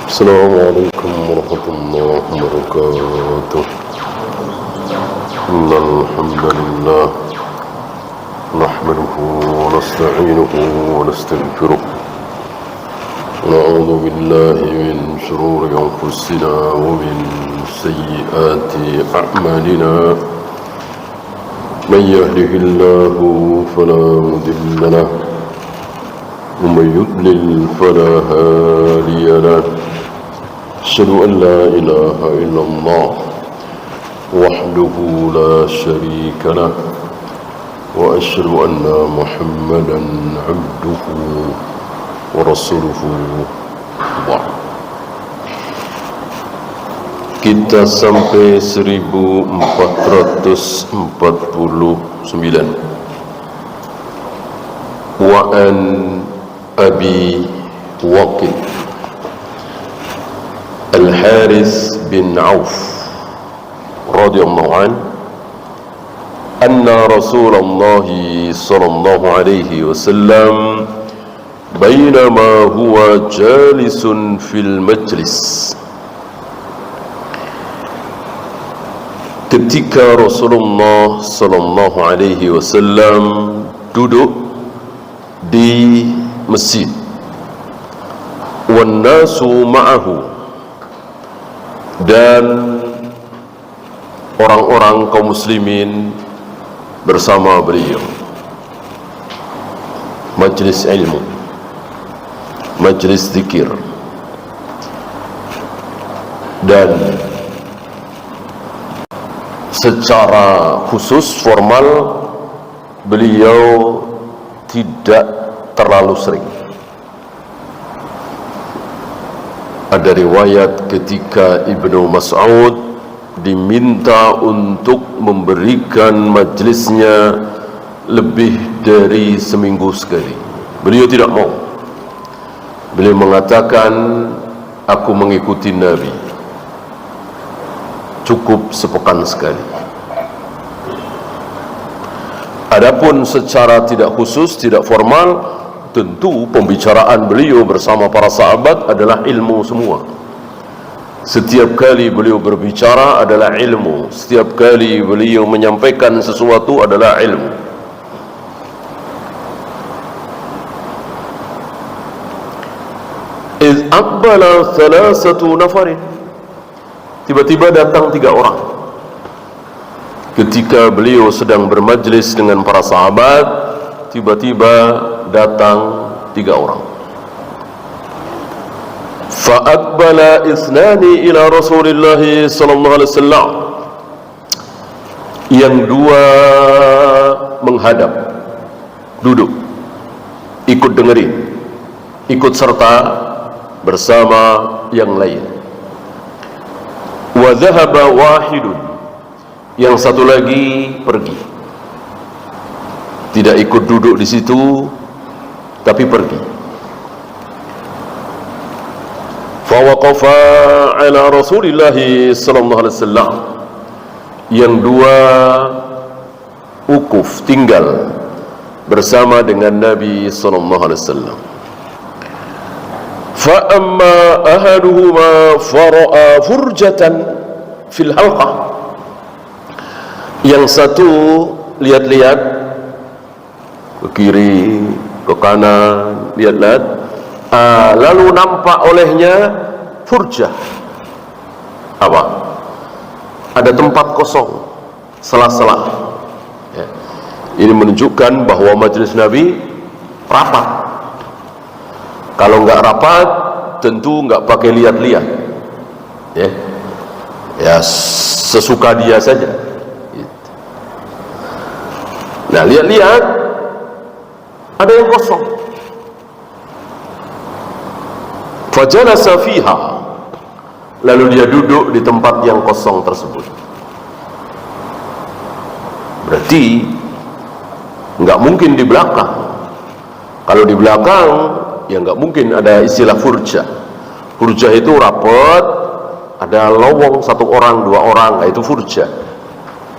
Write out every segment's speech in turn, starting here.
السلام عليكم ورحمة الله وبركاته. إن الحمد لله نحمده ونستعينه ونستغفره ونعوذ بالله من شرور أنفسنا ومن سيئات أعمالنا. من يهده الله فلا مضل له ومن يضلل فلا هادي له. أشهد أن لا إله إلا الله وحده لا شريك له وأشهد أن محمدا عبده ورسوله. Kita sampai 1449. Wa an Abi Waqid Al-Haris bin Auf radhiyallahu anhu anna Rasulullah sallallahu alaihi wasallam bainama huwa jalisun fil majlis, ketika Rasulullah sallallahu alaihi wasallam duduk di masjid, wan nasu ma'ahu, dan orang-orang kaum muslimin bersama beliau. Majlis ilmu, majlis zikir, dan secara khusus formal beliau tidak terlalu sering. Ada riwayat ketika Ibnu Mas'ud diminta untuk memberikan majlisnya lebih dari seminggu sekali, beliau tidak mau. Beliau mengatakan, aku mengikuti Nabi, cukup sepekan sekali. Adapun secara tidak khusus, tidak formal, tentu pembicaraan beliau bersama para sahabat adalah ilmu semua. Setiap kali beliau berbicara adalah ilmu, setiap kali beliau menyampaikan sesuatu adalah ilmu. Iz aqbala thalathatu nafarin, tiba-tiba datang 3 orang. Ketika beliau sedang bermajlis dengan para sahabat, tiba-tiba datang 3 orang. Fa'aqbala ithnani ila Rasulillah sallallahu alaihi wasallam, yang 2 menghadap, duduk, ikut dengerin, ikut serta bersama yang lain. Wa dhahaba wahidun, yang satu lagi pergi, tidak ikut duduk di situ tapi pergi. Fa waqafa ala Rasulillah sallallahu alaihi wasallam, yang 2 wukuf, tinggal bersama dengan Nabi sallallahu alaihi wasallam. Fa amma ahaduhuma fara'a furjatan fil halqah, yang satu lihat-lihat ke kiri, ke kanan, lihat-lihat, lalu nampak olehnya furjah. Apa? Ada tempat kosong, sela-sela. Ya. Ini menunjukkan bahwa majelis Nabi rapat. Kalau enggak rapat, tentu enggak pakai lihat-lihat. Ya, sesuka dia saja. Nah, lihat-lihat, ada yang kosong. Fajalasa fiha, lalu dia duduk di tempat yang kosong tersebut. Berarti enggak mungkin di belakang. Kalau di belakang, ya enggak mungkin ada istilah furjah. Furjah itu rapat, ada lowong 1 orang, 2 orang, itu furjah.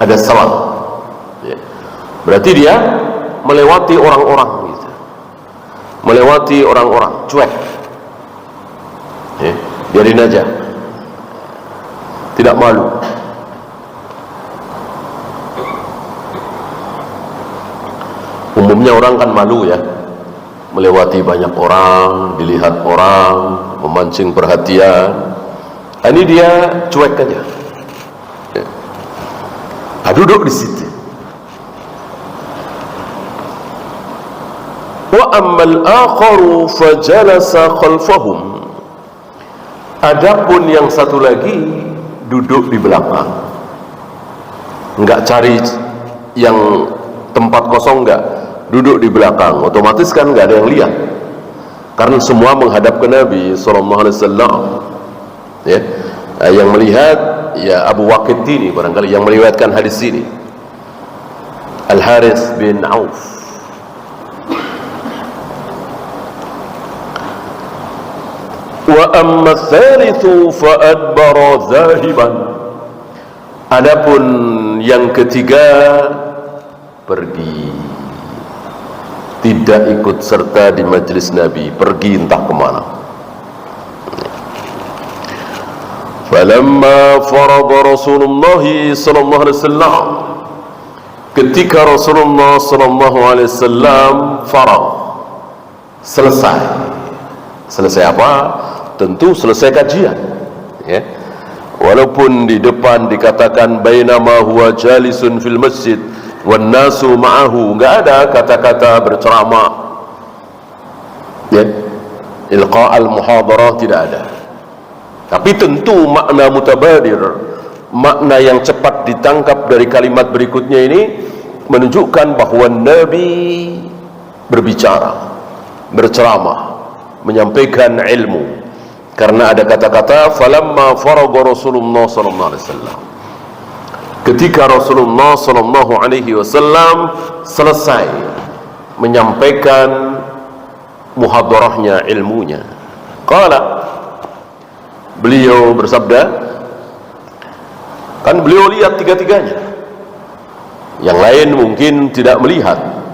Ada selang. Ya. Berarti dia melewati orang-orang gitu. Melewati orang-orang, cuek. Ya. biarin aja, tidak malu. Umumnya orang kan malu ya, melewati banyak orang, dilihat orang, memancing perhatian. Ini dia cuek aja, duduk di situ. Wa ammal akharu fajalasa khalfahum. Adapun yang satu lagi duduk di belakang, enggak cari yang tempat kosong, enggak, duduk di belakang. Otomatis kan enggak ada yang lihat, karena semua menghadap ke Nabi sallallahu alaihi wasallam. Ya, yang melihat ya Abu Waqid ini barangkali yang meriwayatkan hadis ini, Al Harits bin Auf. Wa amma tsalitsu fa adbara zahiban. Adapun yang ketiga pergi, tidak ikut serta di majelis Nabi, pergi entah kemana. Falamma farada Rasulullah sallallahu alaihi wasallam, ketika Rasulullah sallallahu alaihi wasallam faragh, selesai apa? Tentu selesai kajian, ya. Walaupun di depan dikatakan bainama huwa jalisun fil masjid wan nasu ma'ahu, enggak ada kata-kata berceramah, ya, ilqa al muhadarah, tidak ada. Tapi tentu makna mutabadir, makna yang cepat ditangkap dari kalimat berikutnya ini menunjukkan bahwa Nabi berbicara, berceramah, menyampaikan ilmu. Karena ada kata-kata falamma faragha Rasulullah sallallahu alaihi wasallam, ketika Rasulullah sallallahu alaihi wasallam selesai menyampaikan muhadarahnya, ilmunya, qala, beliau bersabda, kan beliau lihat tiga-tiganya, yang lain mungkin tidak melihat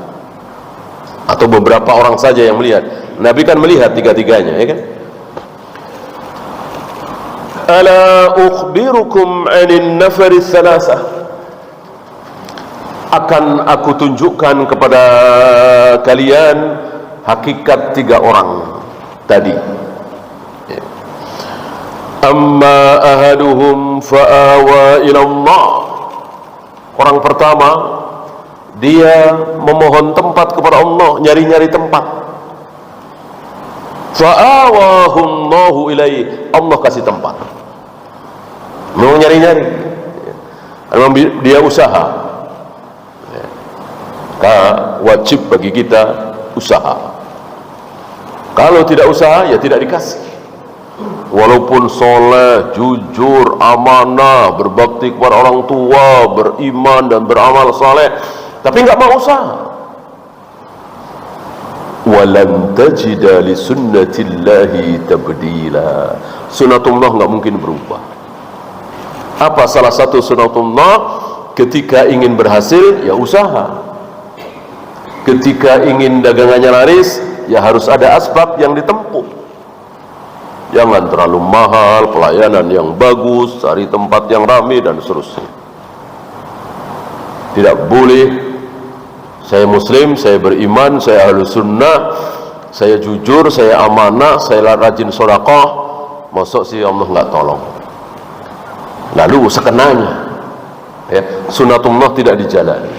atau beberapa orang saja yang melihat. Nabi kan melihat tiga-tiganya, ya kan? Ala ukhbirukum 'anil nafari tsalasah, akan aku tunjukkan kepada kalian hakikat tiga orang tadi. Amma ahaduhum fa'awa ila Allah. Orang pertama, dia memohon tempat kepada Allah, nyari-nyari tempat. Fa'awahullahu ilaihi, Allah kasih tempat. Mau nyari-nyari, memang dia usaha. Wajib bagi kita usaha. Kalau tidak usaha, ya tidak dikasih. Walaupun soleh, jujur, amanah, berbakti kepada orang tua, beriman dan beramal soleh, tapi nggak mau usaha. Walan tajida li sunnatillahi tabdila. Sunnatullah nggak mungkin berubah. Apa salah satu sunnatullah? Ketika ingin berhasil, ya usaha. Ketika ingin dagangannya laris, ya harus ada asbab yang ditempuh. Jangan terlalu mahal, pelayanan yang bagus, cari tempat yang ramai dan seterusnya. Tidak boleh saya muslim, saya beriman, saya ahlus sunnah, saya jujur, saya amanah, saya rajin sedekah, masuk sih Allah nggak tolong. Lalu sekenanya, ya, sunnatullah tidak dijalani.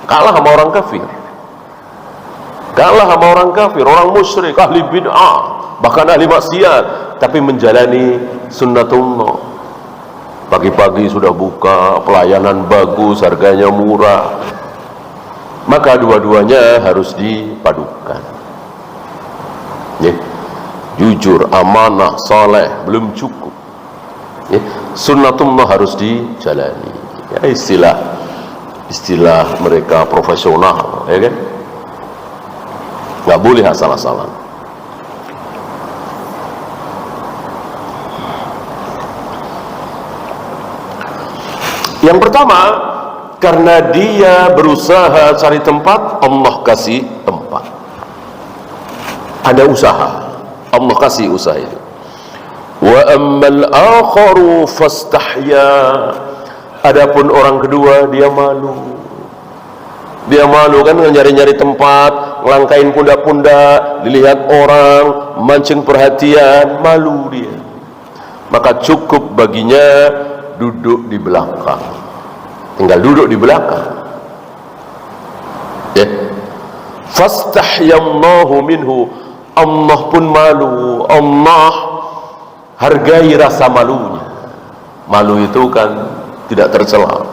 Kalah sama orang kafir, kalah sama orang kafir, orang musyrik, ahli bid'ah, bahkan ahli maksiat, tapi menjalani sunnatullah. Pagi-pagi sudah buka, pelayanan bagus, harganya murah. Maka dua-duanya harus dipadukan, ya. Jujur, amanah, saleh belum cukup, ya. Sunnatullah harus dijalani, ya, istilah mereka profesional, ya kan? Nggak boleh asal-asalan. Yang pertama, karena dia berusaha cari tempat, Allah kasih tempat. Ada usaha, Allah kasih usaha itu. Wa ammal akharu fastahya. Adapun orang kedua dia malu. Dia malu kan nyari-nyari tempat, ngelangkain pundak-pundak, dilihat orang, mancing perhatian, malu dia. Maka cukup baginya duduk di belakang. Tinggal duduk di belakang. Ya. Fastahyallahu minhu. Allah pun malu. Allah hargai rasa malunya. Malu itu kan tidak tercela.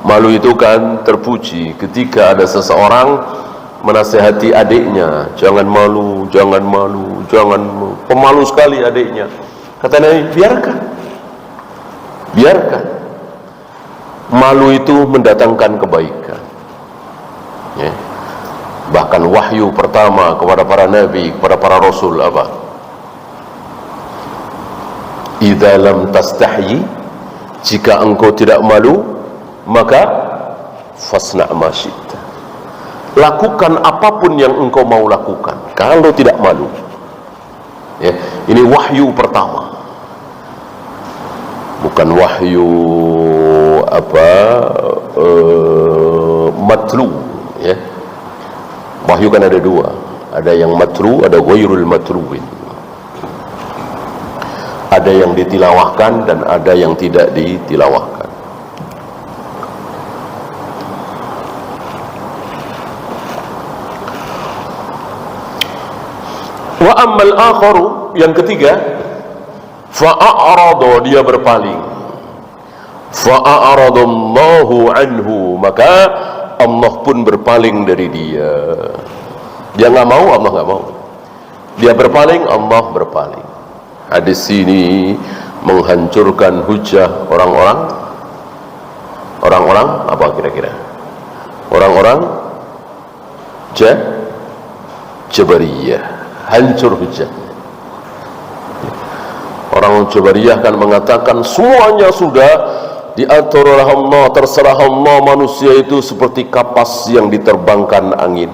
Malu itu kan terpuji ketika ada seseorang menasihati adiknya, jangan malu, jangan malu, jangan malu. Pemalu sekali adiknya. Kata Nabi, biarkan. Biarkan. Malu itu mendatangkan kebaikan. Ya. Bahkan wahyu pertama kepada para nabi, kepada para rasul apa? Idza lam tastahyi, jika engkau tidak malu, maka fasna' ma syi'ta. Lakukan apapun yang engkau mau lakukan kalau tidak malu. Ya, ini wahyu pertama. Bukan wahyu matlu, ya. Wahyu kan ada dua, ada yang matlu, ada ghairul matluwin. Ada yang ditilawahkan dan ada yang tidak ditilawahkan. Wa ammal akharu, yang ketiga, fa'arada, dia berpaling. Fa'aradallahu anhu, maka Allah pun berpaling dari dia. Dia nggak mau, Allah nggak mau. Dia berpaling, Allah berpaling. Hadis ini menghancurkan hujah orang-orang apa kira-kira? Orang-orang Jabariyah. Hancur hujah. Orang Jabariyah kan mengatakan semuanya sudah diatur oleh Allah, terserah Allah, manusia itu seperti kapas yang diterbangkan angin,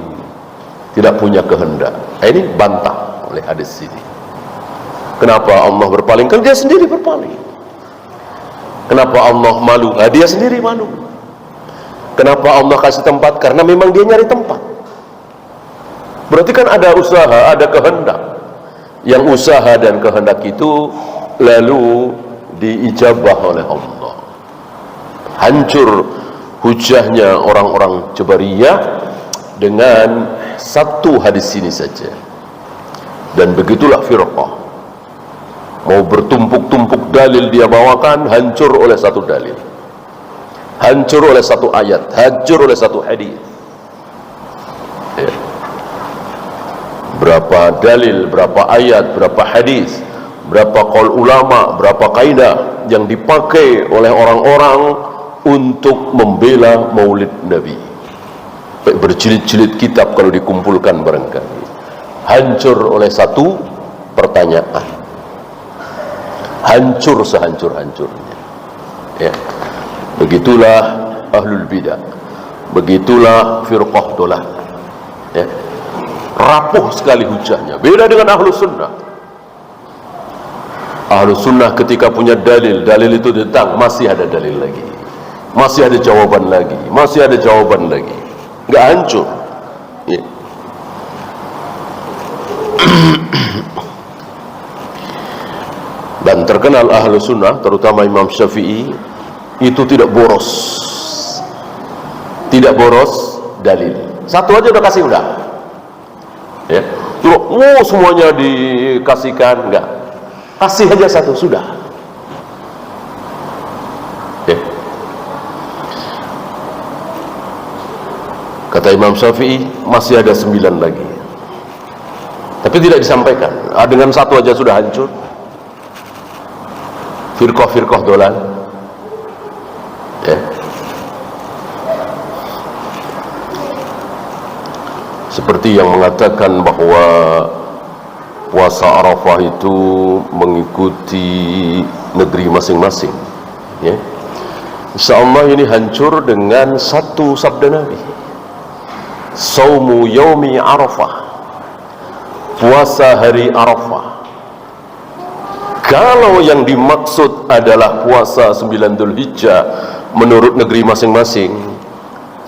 tidak punya kehendak. Ini bantah oleh hadis ini. Kenapa Allah berpaling? Kan dia sendiri berpaling. Kenapa Allah malu? Nah, dia sendiri malu. Kenapa Allah kasih tempat? Karena memang dia nyari tempat. Berarti kan ada usaha, ada kehendak. Yang usaha dan kehendak itu lalu diijabah oleh Allah. Hancur hujahnya orang-orang Jabariyah dengan satu hadis ini saja. Dan begitulah firqah. Mau bertumpuk-tumpuk dalil dia bawakan, hancur oleh satu dalil, hancur oleh satu ayat, hancur oleh satu hadis. Ya. Berapa dalil, berapa ayat, berapa hadis, berapa qaul ulama, berapa kaidah yang dipakai oleh orang-orang untuk membela maulid Nabi. Berjilid-jilid kitab kalau dikumpulkan barangkali. Hancur oleh satu pertanyaan. Hancur sehancur-hancurnya. Ya. Begitulah ahlul bidah. Begitulah firqah dolah. Ya. Rapuh sekali hujahnya. Beda dengan ahlus sunnah. Ahlus sunnah ketika punya dalil, dalil itu datang, masih ada dalil lagi, masih ada jawaban lagi, masih ada jawaban lagi. Nggak hancur. Ya. Dan terkenal ahlu sunnah, terutama Imam Syafi'i, itu tidak boros. Tidak boros dalil. Satu aja udah kasih, udah. Ya. Semuanya dikasihkan, enggak. Kasih aja satu, sudah. Ya. Kata Imam Syafi'i, masih ada 9 lagi. Tapi tidak disampaikan. Dengan satu aja sudah hancur. Firqah-firqah dolal. Ya. Seperti yang mengatakan bahwa puasa Arafah itu mengikuti negeri masing-masing. Ya. Insyaallah ini hancur dengan satu sabda Nabi. Saumu yaumi Arafah. Puasa hari Arafah. Kalau yang dimaksud adalah puasa 9 Dzulhijjah menurut negeri masing-masing,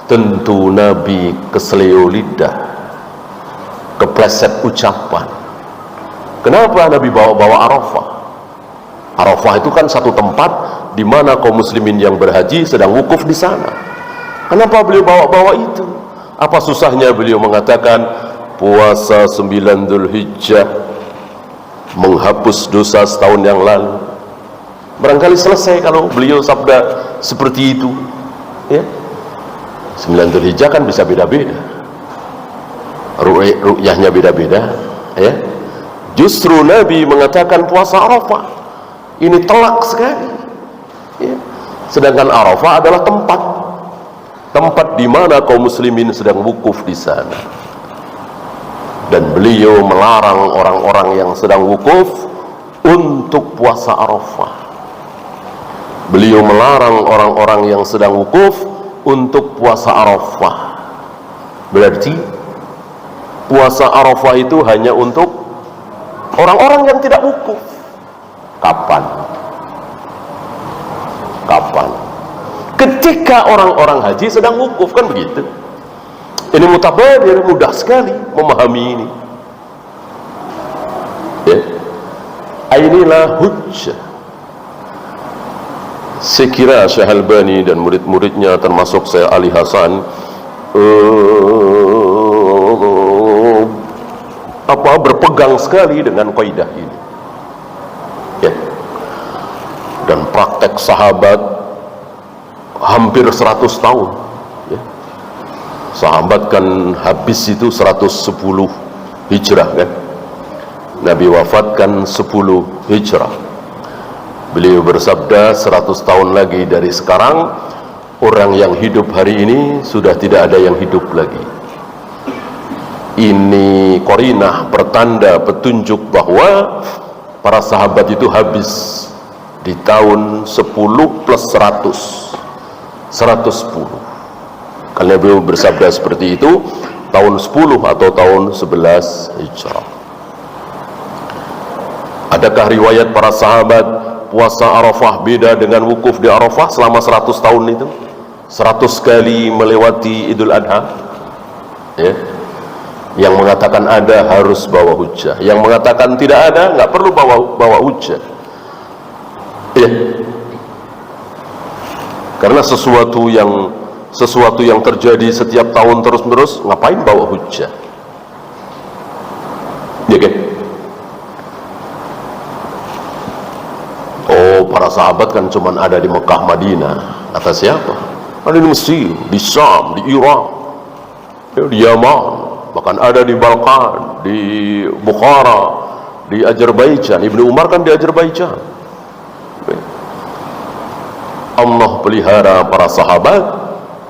tentu Nabi keseleo lidah, kepleset ucapan. Kenapa Nabi bawa-bawa Arafah? Arafah itu kan satu tempat di mana kaum muslimin yang berhaji sedang wukuf di sana. Kenapa beliau bawa-bawa itu? Apa susahnya beliau mengatakan puasa 9 Dzulhijjah menghapus dosa setahun yang lalu? Barangkali selesai kalau beliau sabda seperti itu, ya. 9 Dzulhijjah kan bisa beda-beda, ru'yahnya beda-beda, ya. Justru Nabi mengatakan puasa Arafah ini telak sekali, ya. Sedangkan Arafah adalah tempat di mana kaum muslimin sedang wukuf di sana. Dan beliau melarang orang-orang yang sedang wukuf untuk puasa Arafah. Beliau melarang orang-orang yang sedang wukuf untuk puasa Arafah. Berarti puasa Arafah itu hanya untuk orang-orang yang tidak wukuf. Kapan? Ketika orang-orang haji sedang wukuf, kan begitu. Ini mutabadir, mudah sekali memahami ini, ya. Inilah hujjah. Saya kira Syekh Albani dan murid-muridnya termasuk Syekh Ali Hasan berpegang sekali dengan kaidah ini, ya. Dan praktek sahabat hampir 100 tahun, ya. Sahabat kan habis itu 110 hijrah kan. Nabi wafatkan 10 hijrah. Beliau bersabda 100 tahun lagi dari sekarang, orang yang hidup hari ini sudah tidak ada yang hidup lagi. Ini qarinah, pertanda, petunjuk bahwa para sahabat itu habis di tahun 10 plus 100, 110. Karena beliau bersabda seperti itu tahun 10 atau tahun 11 hijrah. Adakah riwayat para sahabat puasa Arafah beda dengan wukuf di Arafah selama 100 tahun itu? 100 kali melewati Idul Adha, ya. Yang mengatakan ada harus bawa hujjah, yang mengatakan tidak ada nggak perlu bawa hujjah, ya. Karena sesuatu yang terjadi setiap tahun terus-menerus, ngapain bawa hujjah, ya kan? Oh, para sahabat kan cuman ada di Mekah, Madinah. Kata siapa? Ada di Mesir, di Syam, di Irak, di Yaman, bahkan ada di Balkan, di Bukhara, di Azerbaijan. Ibnu Umar kan di Azerbaijan. Allah pelihara para sahabat.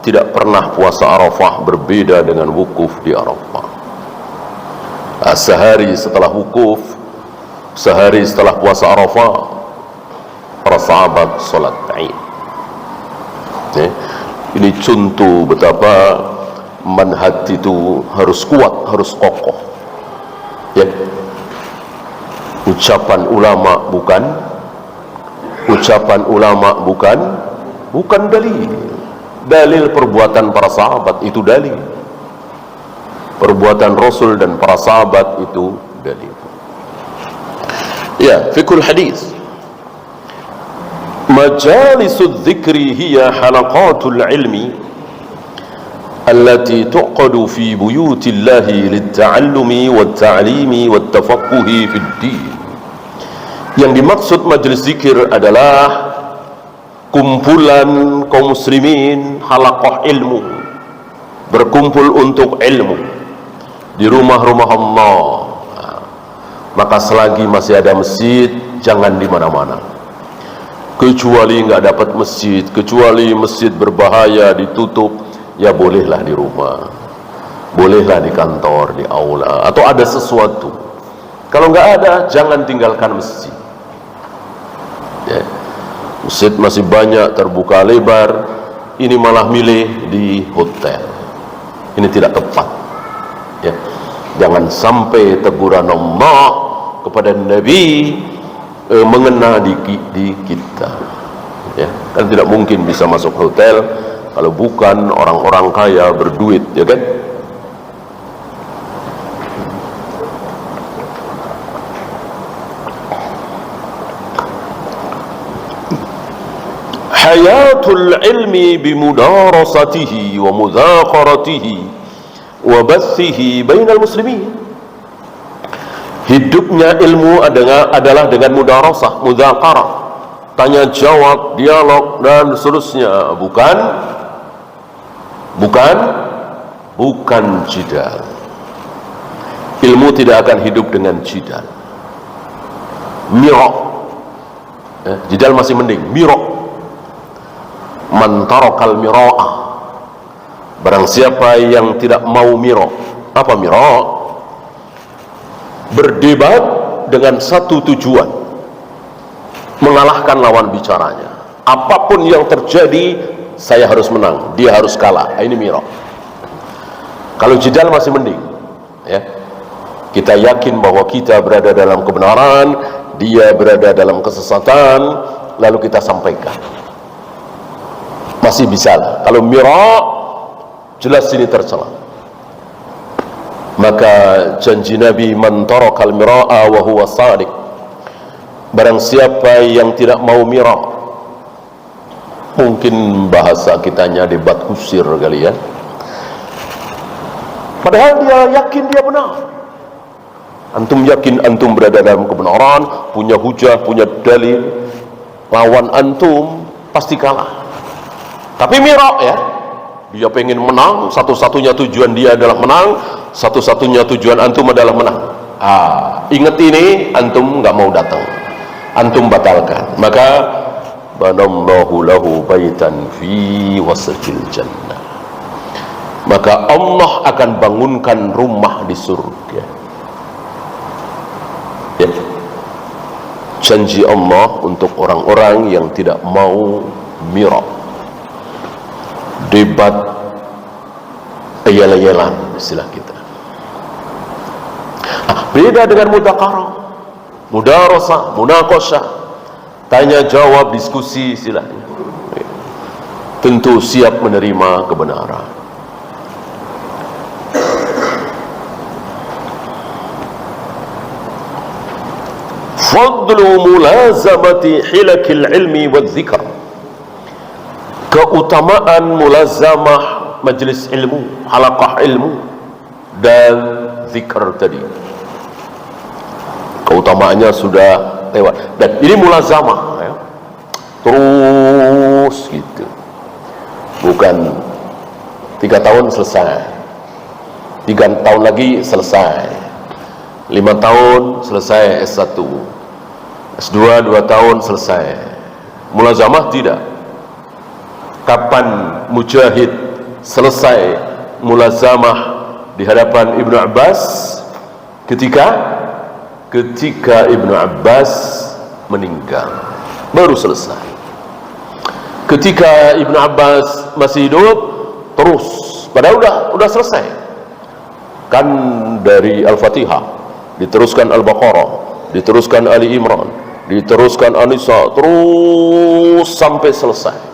Tidak pernah puasa Arafah berbeda dengan wukuf di Arafah. Sehari setelah wukuf, sehari setelah puasa Arafah, para sahabat salat Id. Ini contoh betapa manhaj itu harus kuat, harus kokoh, ya. Ucapan ulama bukan dalil perbuatan para sahabat itu dalil. Perbuatan Rasul dan para sahabat itu dalil. Ya, fikul hadis. Majalisud dzikri hiya halaqatul ilmi allati tuqadu fi buyutillahi lit-ta'allumi wat-ta'limi wat-tafaqquhi fid din. Yang dimaksud majelis zikir adalah kumpulan kaum muslimin, halaqah ilmu, berkumpul untuk ilmu di rumah-rumah Allah. Maka selagi masih ada masjid, jangan di mana-mana. Kecuali nggak dapat masjid, kecuali masjid berbahaya ditutup, ya bolehlah di rumah, bolehlah di kantor, di aula, atau ada sesuatu. Kalau nggak ada, jangan tinggalkan masjid, ya. Masjid masih banyak, terbuka lebar, ini malah milih di hotel. Ini tidak tepat, ya. Jangan sampai teguran Allah kepada Nabi mengena di kita, ya kan tidak mungkin bisa masuk hotel kalau bukan orang-orang kaya berduit, ya kan. Hayatul ilmi bimudarasatihi wa mudzakaratihi wa bathihi bainal muslimin. Hidupnya ilmu adalah dengan mudarasah, mudzakarah, tanya jawab, dialog dan seterusnya, bukan jidal. Ilmu tidak akan hidup dengan jidal. Miraq, jidal masih mending. Miraq, man tarakal mira'ah, barang siapa yang tidak mau miraq. Apa miraq? Berdebat dengan satu tujuan, mengalahkan lawan bicaranya. Apapun yang terjadi, saya harus menang, dia harus kalah. Ini miraq. Kalau jidal masih mending, ya. Kita yakin bahwa kita berada dalam kebenaran, dia berada dalam kesesatan, lalu kita sampaikan. Masih bisa lah. Kalau miraq, jelas ini tercela. Maka janji Nabi, man tarakal mira'a wa huwa shadiq, barang siapa yang tidak mau miraq, mungkin bahasa kitanya debat kusir kali ya, padahal dia yakin dia benar. Antum yakin antum berada dalam kebenaran, punya hujah, punya dalil, lawan antum pasti kalah. Tapi miraq, ya, dia pengen menang, satu-satunya tujuan dia adalah menang, satu-satunya tujuan antum adalah menang. Ingat ini, antum nggak mau datang, antum batalkan. Maka banallahu lahu baitan fi wasfil jannah, maka Allah akan bangunkan rumah di surga, ya. Janji Allah untuk orang-orang yang tidak mau miraq, debat, ayal-ayalan istilah kita. Beda dengan mudzakarah, mudarasah, munaqasyah, tanya jawab, diskusi istilahnya. Tentu siap menerima kebenaran. Fadlu mulazamati hilakil ilmi wa dzikr, keutamaan mulazamah majlis ilmu, halaqah ilmu dan zikr tadi. Keutamaannya sudah lewat. Dan ini mulazamah, ya. Terus gitu. Bukan 3 tahun selesai, 3 tahun lagi selesai, 5 tahun selesai S1, S2 2 tahun selesai. Mulazamah tidak. Kapan Mujahid selesai mulazamah di hadapan Ibnu Abbas? Ketika Ibnu Abbas meninggal, baru selesai. Ketika Ibnu Abbas masih hidup, terus, padahal udah selesai. Kan dari Al-Fatihah diteruskan Al-Baqarah, diteruskan Ali Imran, diteruskan An-Nisa, terus sampai selesai.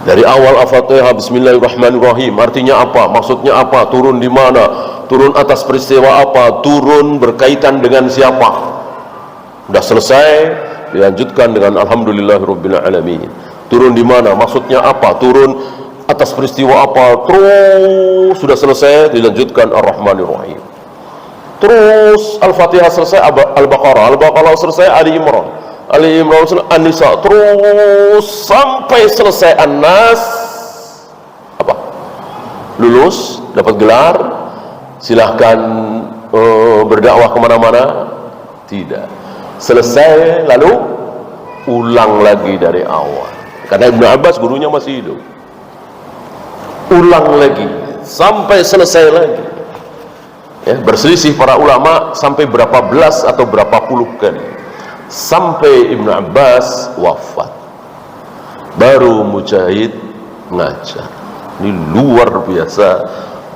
Dari awal Al-Fatihah, Bismillahirrahmanirrahim, artinya apa? Maksudnya apa? Turun di mana? Turun atas peristiwa apa? Turun berkaitan dengan siapa? Sudah selesai, dilanjutkan dengan Alhamdulillahirabbil alamin. Turun di mana? Maksudnya apa? Turun atas peristiwa apa? Terus sudah selesai, dilanjutkan Ar-Rahmanir-Rahim. Terus Al-Fatihah selesai, Al-Baqarah selesai, Ali Imran selesai, An-Nisa, terus sampai selesai An-Nas. Apa? Lulus, dapat gelar, silahkan berdakwah kemana-mana? Tidak. Selesai, lalu ulang lagi dari awal. Karena Ibnu Abbas gurunya masih hidup. Ulang lagi sampai selesai lagi. Ya, berselisih para ulama sampai berapa belas atau berapa puluh kali, sampai Ibnu Abbas wafat. Baru Mujahid ngajar. Ini luar biasa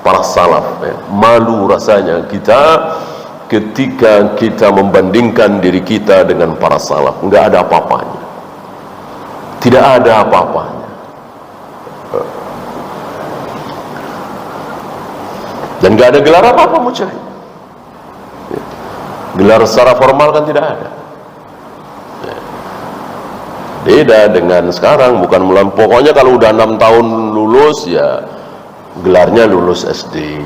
para salaf, ya. Malu rasanya kita ketika kita membandingkan diri kita dengan para salaf. Enggak ada apa-apanya, tidak ada apa-apanya. Dan enggak ada gelar apa-apa mujahid. Gelar secara formal kan tidak ada. Beda dengan sekarang, bukan mulai pokoknya kalau udah 6 tahun lulus ya gelarnya lulus SD.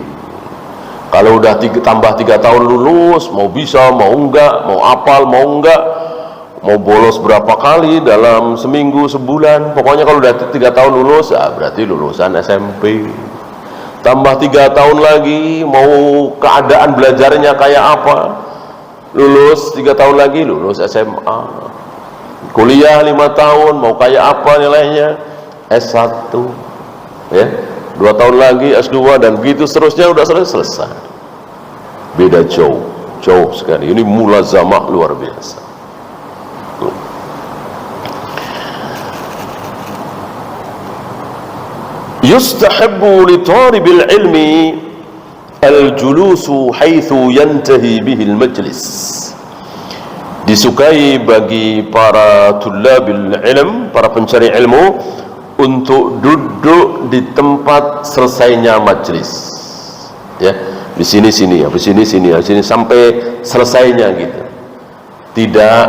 Kalau udah tambah 3 tahun lulus, mau bisa, mau enggak, mau apal, mau enggak, mau bolos berapa kali dalam seminggu, sebulan, pokoknya kalau udah 3 tahun lulus ya berarti lulusan SMP. Tambah 3 tahun lagi, mau keadaan belajarnya kayak apa, lulus 3 tahun lagi lulus SMA. Kuliah 5 tahun, mau kayak apa nilainya, S1 ya, 2 tahun lagi S2, dan begitu seterusnya, udah selesai. Beda jauh sekali. Ini mulazamah luar biasa. Yustahabbu li talibil ilmi al-julusu haitsu yantahi bihil majlis. Disukai bagi para tullabil ilm, para pencari ilmu, untuk duduk di tempat selesainya majlis. Ya, di sini ya, di sini ya, sini sampai selesainya gitu. Tidak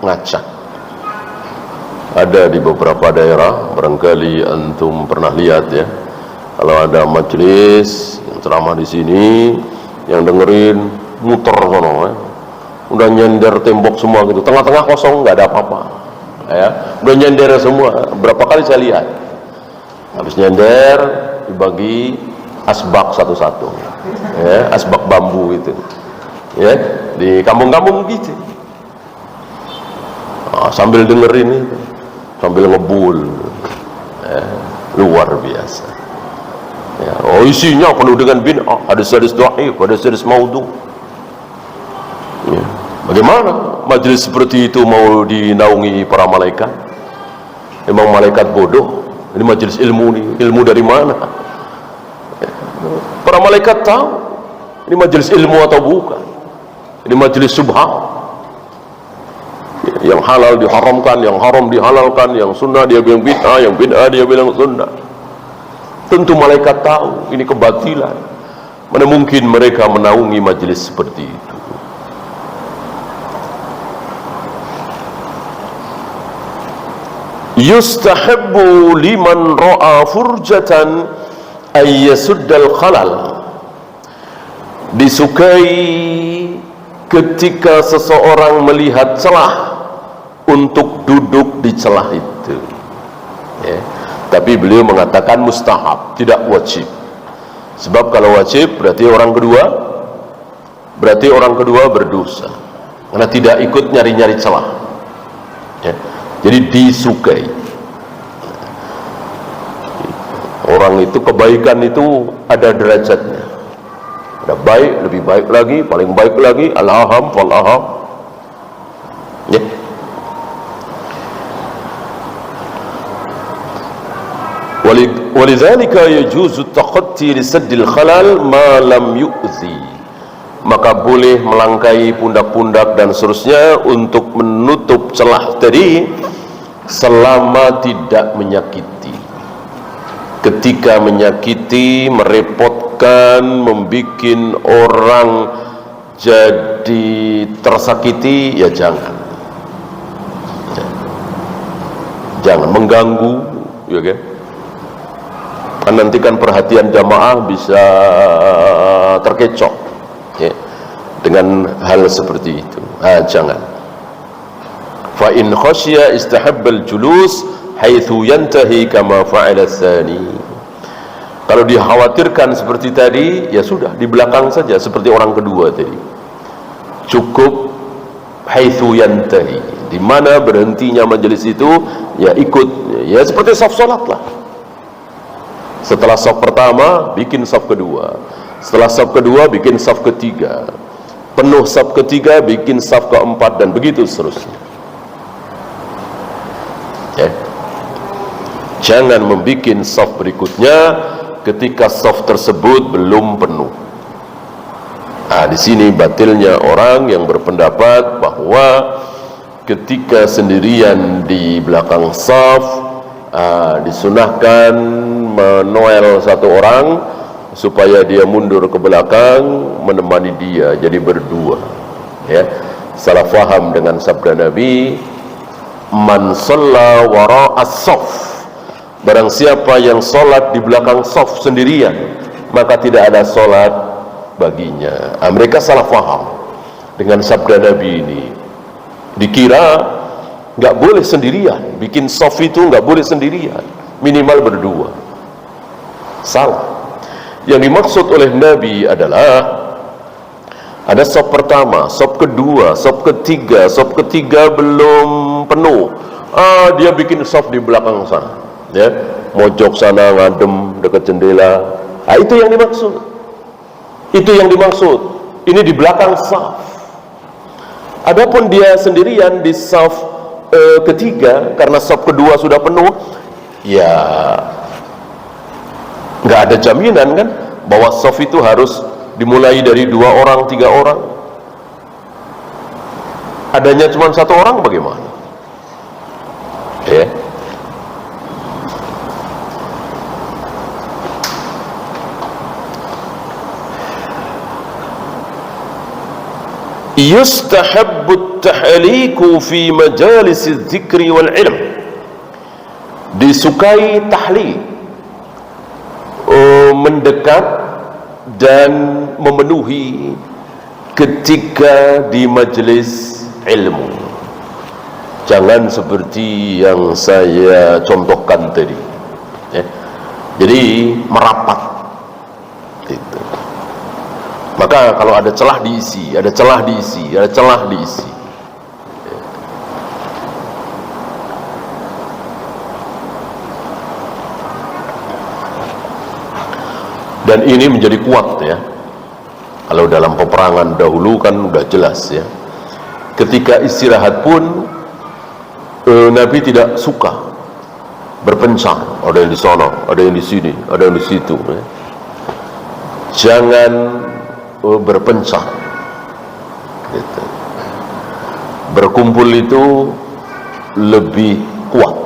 ngacak. Ada di beberapa daerah, barangkali antum pernah lihat ya. Kalau ada majelis yang ceramah di sini, yang dengerin muter sono ya. Udah nyender tembok semua gitu. Tengah-tengah kosong, nggak ada apa-apa. Ya, udah nyender semua. Berapa kali saya lihat. Habis nyender dibagi asbak satu-satu. Ya, asbak bambu itu. Ya, di kampung-kampung gitu. Nah, sambil dengerin itu, sambil ngebul, ya, luar biasa. Ya, oh, isinya penuh dengan bid'ah, hadis-hadis dhaif, hadis-hadis maudhu. Ya, bagaimana majelis seperti itu mau dinaungi para malaikat? Memang malaikat bodoh? Ini majelis ilmu nih, ilmu dari mana? Ya, para malaikat tahu ini majelis ilmu atau bukan. Ini majelis subhan. Yang halal diharamkan, yang haram dihalalkan, yang sunnah dia bilang bid'ah, yang bid'ah dia bilang sunnah. Tentu malaikat tahu ini kebatilan. Mana mungkin mereka menaungi majelis seperti itu. Yustahabbu liman ra'a furjatan ay yasuddal khalal. Disukai ketika seseorang melihat celah untuk duduk di celah itu, ya. Tapi beliau mengatakan mustahab, tidak wajib. Sebab kalau wajib berarti orang kedua berdosa, karena tidak ikut nyari-nyari celah, ya. Jadi disukai. Orang itu, kebaikan itu ada derajatnya. Ada baik, lebih baik lagi, paling baik lagi, al-aham, fal-aham, ya. Walidzalika yajuzu taqatti li saddil khalal ma lam yu'zi. Maka boleh melangkai pundak-pundak dan seterusnya untuk menutup celah tadi selama tidak menyakiti. Ketika menyakiti, merepotkan, membuat orang jadi tersakiti, ya jangan. Jangan mengganggu, ya kan? Nantikan perhatian jamaah bisa terkecoh, ya, dengan hal seperti itu. Jangan. Fa in khasya istahabbal julus haitsu yantahi kama fa'ala tsani. Kalau dikhawatirkan seperti tadi, ya sudah di belakang saja seperti orang kedua tadi. Cukup haitsu yantahi, di mana berhentinya majelis itu, ya ikut, ya seperti saf salat lah. Setelah saf pertama, bikin saf kedua. Setelah saf kedua, bikin saf ketiga. Penuh saf ketiga, bikin saf keempat, dan begitu seterusnya. Ya. Jangan membuat saf berikutnya ketika saf tersebut belum penuh. Di sini batilnya orang yang berpendapat bahwa ketika sendirian di belakang saf, disunahkan menoel satu orang supaya dia mundur ke belakang menemani dia, jadi berdua. Ya, salah faham dengan sabda Nabi, man shalla wara'as saf, barang siapa yang sholat di belakang saf sendirian, maka tidak ada sholat baginya. Mereka salah faham dengan sabda Nabi ini. Dikira nggak boleh sendirian, bikin saf itu nggak boleh sendirian, minimal berdua. Salah. Yang dimaksud oleh Nabi adalah ada saf pertama, saf kedua, saf ketiga belum penuh. Dia bikin saf di belakang sana, ya, mojok sana, ngadem dekat jendela. Itu yang dimaksud. Itu yang dimaksud. Ini di belakang saf. Adapun dia sendirian di saf ketiga karena saf kedua sudah penuh, ya nggak ada jaminan kan bahwa saf itu harus dimulai dari 2 orang, 3 orang. Adanya cuma 1 orang bagaimana? Ya. Yustahabbu tahliku fi majalis dzikri wal ilm, disukai tahlik, mendekat dan memenuhi ketika di majelis ilmu. Jangan seperti yang saya contohkan tadi, ya. Jadi merapat gitu. Maka kalau ada celah diisi, ada celah diisi, ada celah diisi. Dan ini menjadi kuat, ya. Kalau dalam peperangan dahulu kan udah jelas, ya. Ketika istirahat pun Nabi tidak suka berpencar. Ada yang di sana, ada yang di sini, ada yang di situ, ya. Jangan berpencar gitu. Berkumpul itu lebih kuat.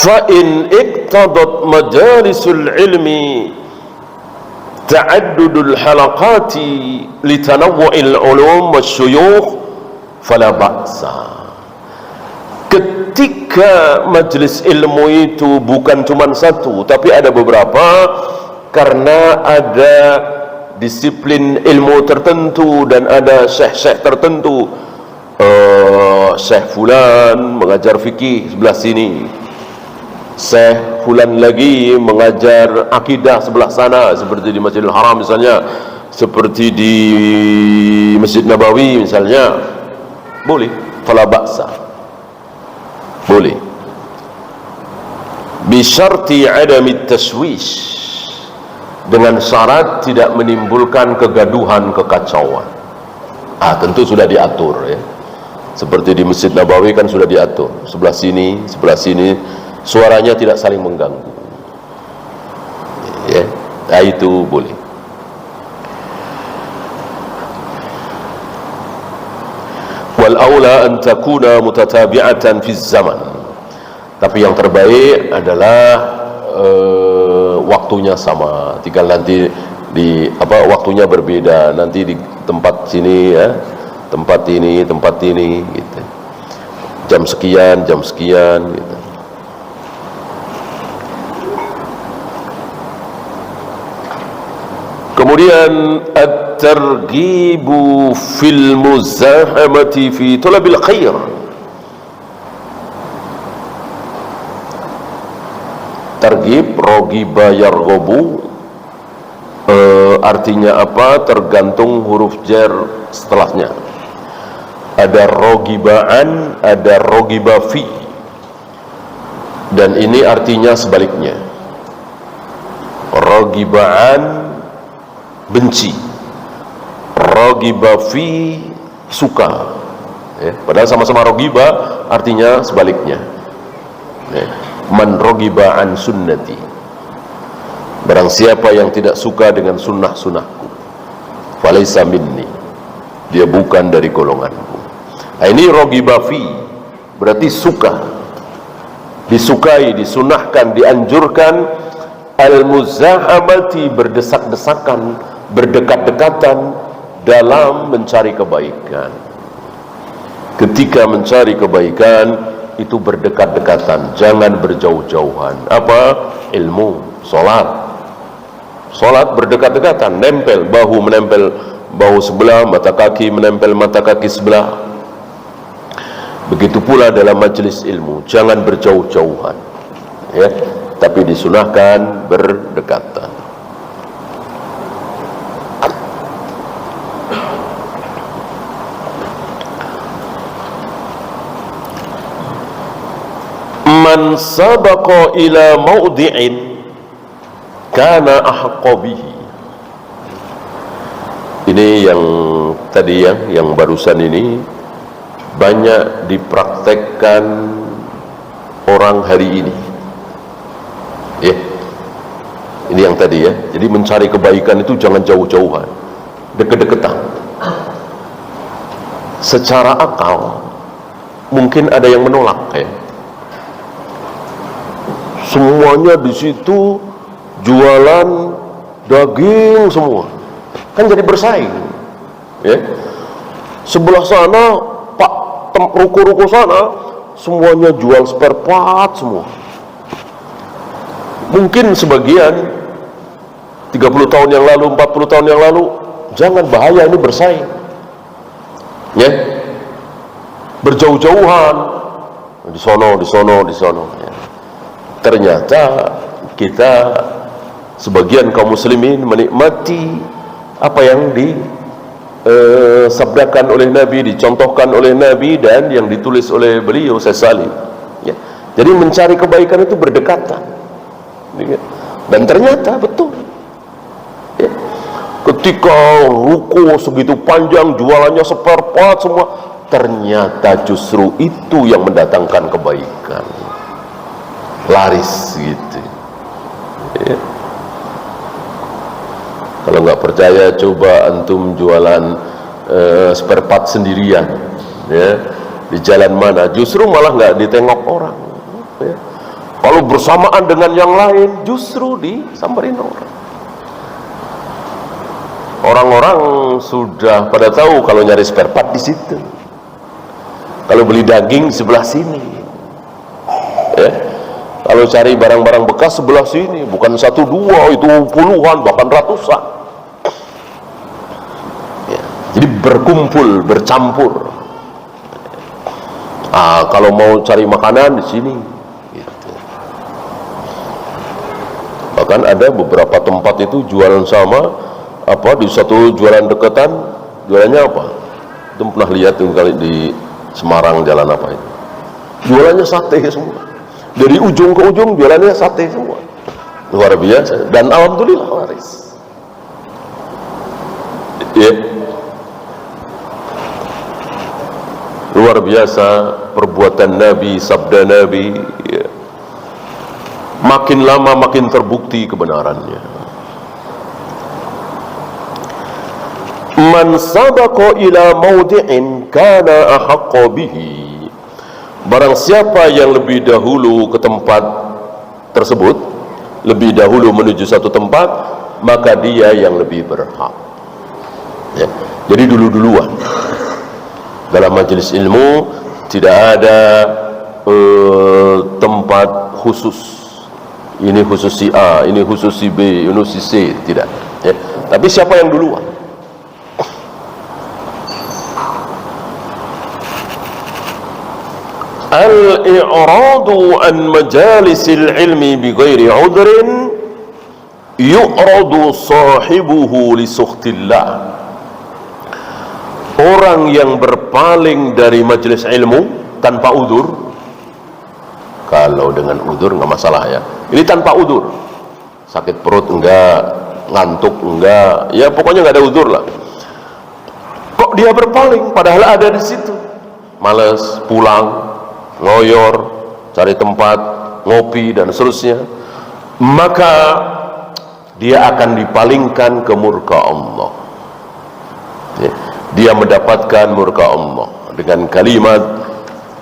Fa in iqtadat majalisul ilmi ta'addudul halaqati litanawwu'il ulum wasyuyukh fala ba'sa. Ketika majelis ilmu itu bukan cuma satu tapi ada beberapa, karena ada disiplin ilmu tertentu dan ada syekh-syekh tertentu. Syekh fulan mengajar fikih sebelah sini, Syekh fulan lagi mengajar akidah sebelah sana, seperti di Masjidil Haram misalnya, seperti di Masjid Nabawi misalnya, boleh, fala ba'sa, boleh, bisyarti adami tashwish, dengan syarat tidak menimbulkan kegaduhan, kekacauan. Tentu sudah diatur, ya. Seperti di Masjid Nabawi kan sudah diatur, sebelah sini, suaranya tidak saling mengganggu, ya. Itu boleh. Wal aula an takuna mutatabi'atan fi zaman, tapi yang terbaik adalah waktunya sama. Tinggal nanti waktunya berbeda, nanti di tempat sini, ya, tempat ini gitu. Jam sekian gitu. Kemudian at-targhibu fil muzahamati fi talabil khair, targhib, rogiba yarghabu, artinya apa? Tergantung huruf jar setelahnya. Ada rogibaan, ada rogiba fi, dan ini artinya sebaliknya. Rogibaan benci, ragiba fi suka, Ya, padahal sama-sama rogiba, artinya sebaliknya. Ya. Man rogiba an sunnati, barang siapa yang tidak suka dengan sunnah-sunnahku, falaysa minni, dia bukan dari golonganku. Nah, ini rogiba fi, berarti suka, disukai, disunahkan, dianjurkan. Al-muzahamati, berdesak-desakan, berdekat-dekatan dalam mencari kebaikan. Ketika mencari kebaikan itu berdekat-dekatan, jangan berjauh-jauhan. Apa? Ilmu, Solat berdekat-dekatan, nempel, bahu menempel bahu sebelah, mata kaki menempel mata kaki sebelah. Begitu pula dalam majelis ilmu, jangan berjauh-jauhan, ya, tapi disunahkan berdekatan. Man sabaqa ila mawdi'in kana ahaqqa bihi. Ini yang tadi yang barusan ini banyak dipraktekkan orang hari ini. Ya. Ini yang tadi ya. Jadi mencari kebaikan itu jangan jauh-jauhan, deket-deketan. Secara akal mungkin ada yang menolak ya. Semuanya di situ jualan daging semua, kan jadi bersaing ya. Sebelah sana pak ruko-ruko sana semuanya jual spare part semua. Mungkin sebagian 30 tahun yang lalu, 40 tahun yang lalu, jangan, bahaya ini bersaing ya, berjauh-jauhan di sono ya. Ternyata kita sebagian kaum muslimin menikmati apa yang disabdakan oleh Nabi, dicontohkan oleh Nabi, dan yang ditulis oleh beliau Salim ya. Jadi mencari kebaikan itu berdekatan ya. Dan ternyata betul ya. Ketika ruko segitu panjang, jualannya spare part semua, ternyata justru itu yang mendatangkan kebaikan, laris gitu ya. Kalau nggak percaya, coba antum jualan spare part sendirian ya, di jalan mana, justru malah nggak ditengok orang ya. Kalau bersamaan dengan yang lain, justru disamperin orang. Orang-orang sudah pada tahu kalau nyari spare part di situ, kalau beli daging sebelah sini ya. Kalau cari barang-barang bekas sebelah sini, bukan satu dua, itu puluhan bahkan ratusan ya. Jadi berkumpul, bercampur. Kalau mau cari makanan di sini gitu. Bahkan ada beberapa tempat itu jualan sama apa, di satu jualan dekatan, jualannya apa, itu pernah lihat tuh kali di Semarang, jalan apa itu, jualannya sate semua. Dari ujung ke ujung jualannya sate semua, luar biasa, dan alhamdulillah laris ya. Luar biasa perbuatan Nabi, sabda Nabi ya. Makin lama makin terbukti kebenarannya. Man sabaqa ila mawdi'in kana ahaqqa bihi, barang siapa yang lebih dahulu ke tempat tersebut, lebih dahulu menuju satu tempat, maka dia yang lebih berhak ya. Jadi dulu-duluan dalam majelis ilmu tidak ada tempat khusus, ini khusus si A, ini khusus si B, ini khusus si C, tidak ya. Tapi siapa yang duluan, al-i'radu an majalisil ilmi bighairi udhrin yu'radu sahibuhu li sukhtillah. Orang yang berpaling dari majelis ilmu tanpa udzur, kalau dengan udzur nggak masalah ya, ini tanpa udzur, sakit perut enggak, ngantuk enggak, ya pokoknya nggak ada udzur lah. Kok dia berpaling padahal ada di situ? males, pulang, ngoyor, cari tempat, ngopi dan seterusnya, maka dia akan dipalingkan ke murka Allah. Dia mendapatkan murka Allah dengan kalimat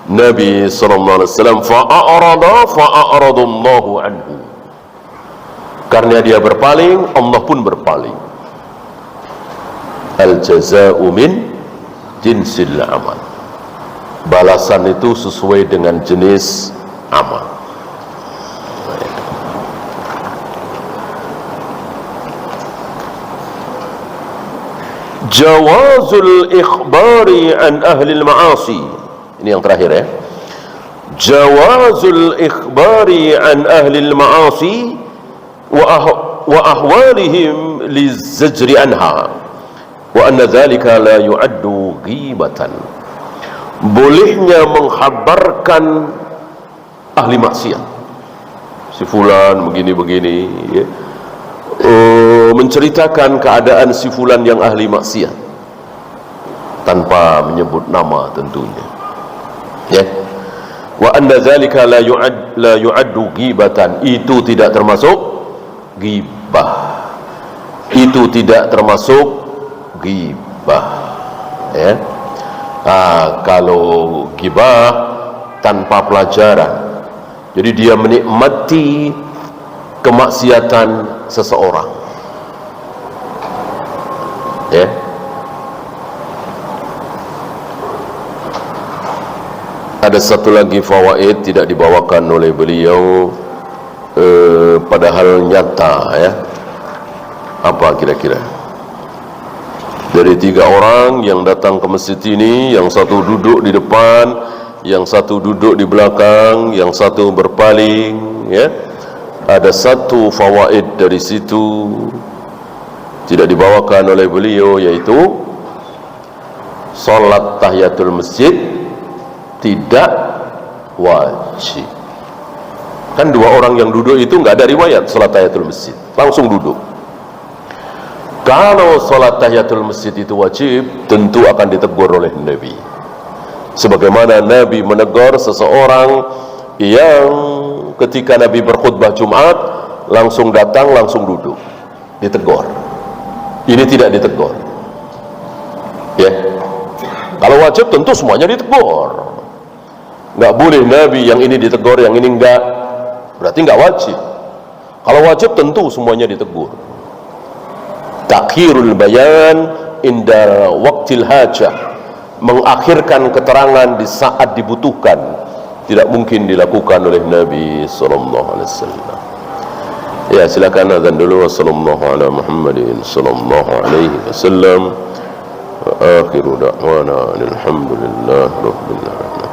Nabi sallallahu alaihi wasallam, fa'aradallahu anhu. Karena dia berpaling, Allah pun berpaling. Al-jaza'u min jinsil amal. Balasan itu sesuai dengan jenis amal. Jawazul ikhbari an ahli al-ma'asi. Ini yang terakhir ya. Jawazul ikhbari an ahli al-ma'asi wa ahwalihim lizajri anha wa anna dhalika la yu'addu ghibatan. Bolehnya menghabarkan ahli maksiat, si fulan begini-begini ya. Menceritakan keadaan si fulan yang ahli maksiat tanpa menyebut nama tentunya ya. Wa anna dzalika la yu'addu ghibatan. Itu tidak termasuk ghibah. Itu tidak termasuk ghibah ya. Kalau ghibah tanpa pelajaran, jadi dia menikmati kemaksiatan seseorang ya. Ada satu lagi fawaid tidak dibawakan oleh beliau, padahal nyata ya. Apa kira-kira? Dari 3 orang yang datang ke masjid ini, yang satu duduk di depan, yang satu duduk di belakang, yang satu berpaling ya. Ada satu fawaid dari situ tidak dibawakan oleh beliau, yaitu salat tahiyatul masjid tidak wajib. Kan 2 orang yang duduk itu nggak ada riwayat salat tahiyatul masjid, langsung duduk. Kalau salat tahiyatul masjid itu wajib, tentu akan ditegur oleh Nabi. Sebagaimana Nabi menegur seseorang yang ketika Nabi berkhutbah Jumat langsung datang, langsung duduk, ditegur. Ini tidak ditegur ya. Kalau wajib tentu semuanya ditegur. Nggak boleh Nabi yang ini ditegur, yang ini enggak, berarti nggak wajib. Kalau wajib tentu semuanya ditegur. Takhirul bayan inda waqtil hajah, mengakhirkan keterangan di saat dibutuhkan, tidak mungkin dilakukan oleh Nabi sallallahu alaihi wasallam. Ya, silakan azan dulu. Wassallallahu ala Muhammadin sallallahu alaihi wasallam. Wa akhiru da'wana alhamdulillah rabbil alamin.